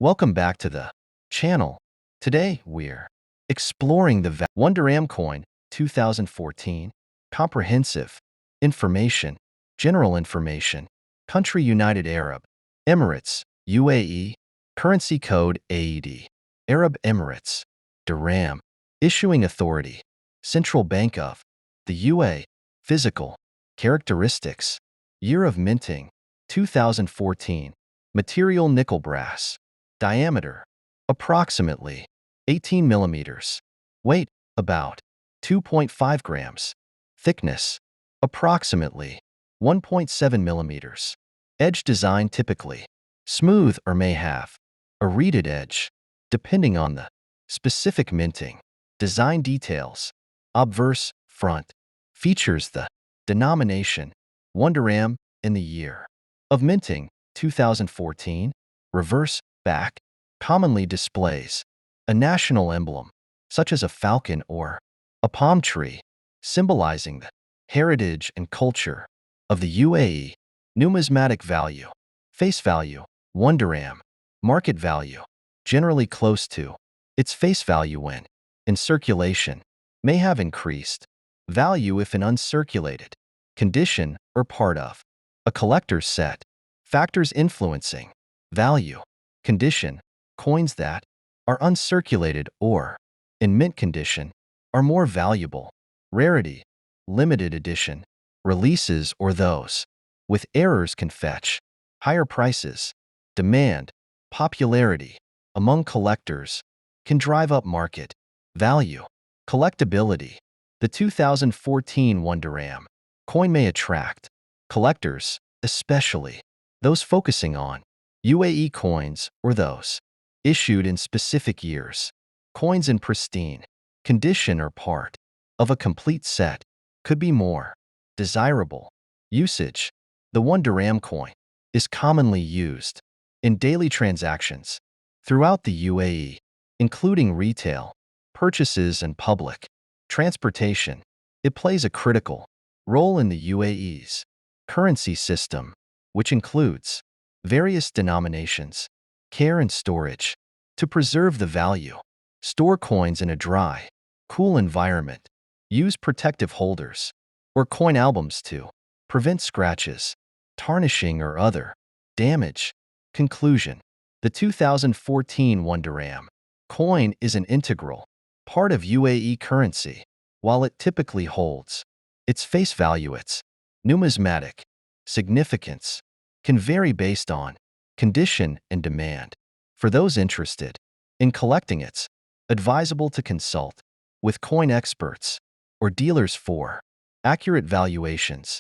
Welcome back to the channel. Today, we're exploring the 1 Dirham coin 2014. Comprehensive information, general information, country United Arab Emirates, UAE, currency code AED, Arab Emirates, Dirham, issuing authority, Central Bank of the UAE, physical characteristics, year of minting, 2014, material nickel brass. Diameter, approximately 18 millimeters. Weight, about 2.5 grams. Thickness, approximately 1.7 millimeters. Edge design typically smooth or may have a reeded edge, depending on the specific minting. Design details, obverse, front. Features the denomination, 1 dirham in the year of minting, 2014. Reverse, back, commonly displays a national emblem, such as a falcon or a palm tree, symbolizing the heritage and culture of the UAE. Numismatic value, face value, 1 dirham. Market value, generally close to its face value when in circulation, may have increased value if in uncirculated condition or part of a collector's set. Factors influencing value, condition. Coins that are uncirculated or in mint condition are more valuable. Rarity, limited edition, releases or those with errors can fetch higher prices. Demand, popularity among collectors can drive up market value. Collectability, the 2014 1 dirham coin may attract collectors, especially those focusing on UAE coins or those issued in specific years. Coins in pristine condition or part of a complete set could be more desirable. Usage, the 1 dirham coin is commonly used in daily transactions throughout the UAE, including retail purchases and public transportation. It plays a critical role in the UAE's currency system, which includes various denominations, care and storage. To preserve the value, store coins in a dry, cool environment. Use protective holders or coin albums to prevent scratches, tarnishing, or other damage. Conclusion, the 2014 1 dirham coin is an integral part of UAE currency. While it typically holds its face value, its numismatic significance can vary based on condition and demand. For those interested in collecting, it's advisable to consult with coin experts or dealers for accurate valuations.